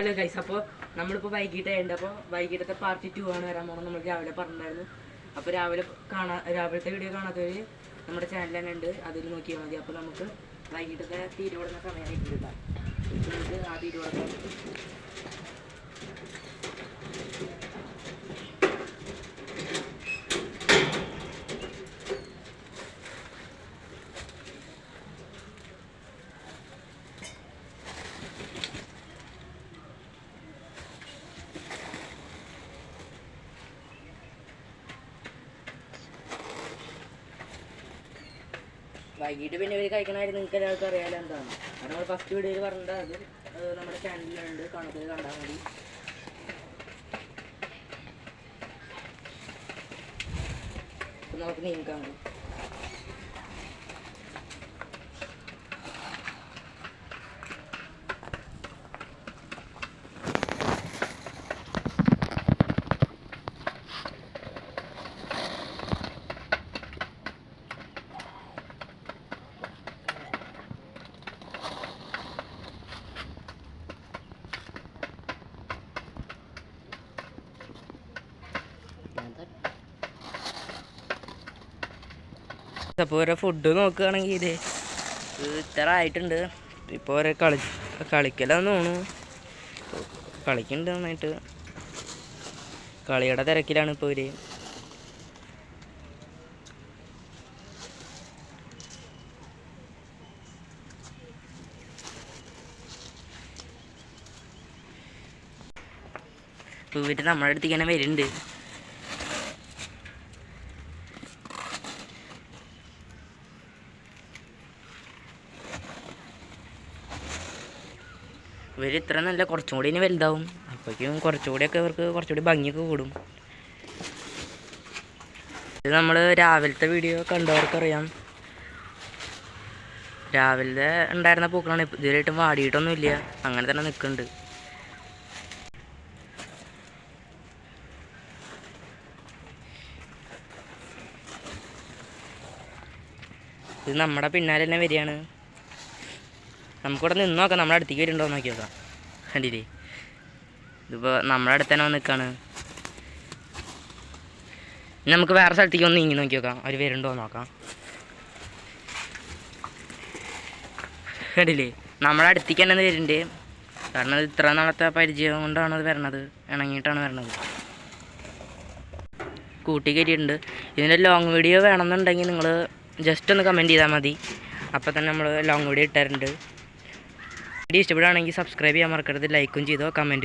Hello guys, അപ്പോൾ നമ്മളിപ്പോൾ വൈകിട്ടായിട്ടുണ്ട്. അപ്പോൾ വൈകിട്ടത്തെ പാർട്ട് 2 ആണ് വരാൻ പോകുന്നത്. നമ്മൾ രാവിലെ പറഞ്ഞിട്ടുണ്ടായിരുന്നു. അപ്പോൾ രാവിലത്തെ വീഡിയോ കാണാത്തവർ നമ്മുടെ ചാനൽ തന്നെ ഉണ്ട്, അതിൽ നോക്കിയാൽ മതി. അപ്പോൾ നമുക്ക് വൈകിട്ടത്തെ തീരുവിടുന്ന സമയമായിട്ടുണ്ട്. നമുക്ക് ആ തീരുവിടുന്ന വൈകിട്ട് പിന്നെ ഇവർ കഴിക്കണമായിരുന്നു. നിങ്ങൾക്ക് എല്ലാവർക്കും അറിയാലോ എന്താണ്. അത് നമ്മൾ ഫസ്റ്റ് വീഡിയോയിൽ പറഞ്ഞത്, അത് നമ്മുടെ ചാനലിലുണ്ട്, കാണത്തിൽ കണ്ടാൽ മതി. അപ്പം നമുക്ക് നീക്കാം. അപ്പോൾ ഓരോ ഫുഡ് നോക്കുകയാണെങ്കിൽ ഇത് ഇത്ര ആയിട്ടുണ്ട്. ഇപ്പോൾ ഓരോ കളിക്കലാന്ന് തോന്നുന്നു. കളിക്കുന്നുണ്ട് നന്നായിട്ട്. കളിയുടെ തിരക്കിലാണ് ഇപ്പോൾ ഇവർ. ഇപ്പോൾ ഇവർ നമ്മുടെ അടുത്തേക്ക് തന്നെ വരുന്നുണ്ട്. ഇവർ ഇത്ര നല്ല കുറച്ചും കൂടി ഇനി വലുതാവും. അപ്പോഴേക്കും കുറച്ചുകൂടിയൊക്കെ ഇവർക്ക് കുറച്ചുകൂടി ഭംഗിയൊക്കെ കൂടും. ഇത് നമ്മൾ രാവിലത്തെ വീഡിയോ കണ്ടവർക്കറിയാം. രാവിലെ ഉണ്ടായിരുന്ന പൂക്കളാണ്. ഇതുവരെയായിട്ടും വാടിയിട്ടൊന്നുമില്ല, അങ്ങനെ തന്നെ നിൽക്കുന്നുണ്ട്. ഇത് നമ്മുടെ പിന്നാലെ തന്നെ വരികയാണ്. നമുക്കിവിടെ നിന്ന് നോക്കാം, നമ്മുടെ അടുത്തേക്ക് വരുന്നുണ്ടോ നോക്കി നോക്കാം. കണ്ടില്ലേ, ഇതിപ്പോൾ നമ്മുടെ അടുത്ത് തന്നെ നിൽക്കുകയാണ്. ഇനി നമുക്ക് വേറെ സ്ഥലത്തേക്ക് ഒന്ന് നീങ്ങി നോക്കി നോക്കാം, അവർ വരുന്നുണ്ടോ നോക്കാം. കണ്ടില്ലേ, നമ്മുടെ അടുത്തേക്ക് തന്നെ വരുന്നുണ്ട്. കാരണം അത് ഇത്ര നാളത്തെ പരിചയം കൊണ്ടാണ് അത് വരണത്, ഇണങ്ങിയിട്ടാണ് വരണത്. കൂട്ടി കയറ്റിയിട്ടുണ്ട്. ഇതിൻ്റെ ലോങ് വീഡിയോ വേണമെന്നുണ്ടെങ്കിൽ നിങ്ങൾ ജസ്റ്റ് ഒന്ന് കമൻറ്റ് ചെയ്താൽ മതി. അപ്പോൾ തന്നെ നമ്മൾ ലോങ് വീഡിയോ ഇട്ടിട്ടുണ്ട്. വീഡിയോ ഇഷ്ടപ്പെടുകയാണെങ്കിൽ സബ്സ്ക്രൈബ് ചെയ്യാൻ മറക്കരുത്. ലൈക്കും ചെയ്തോ, കമൻറ്റ് ചെയ്തോ.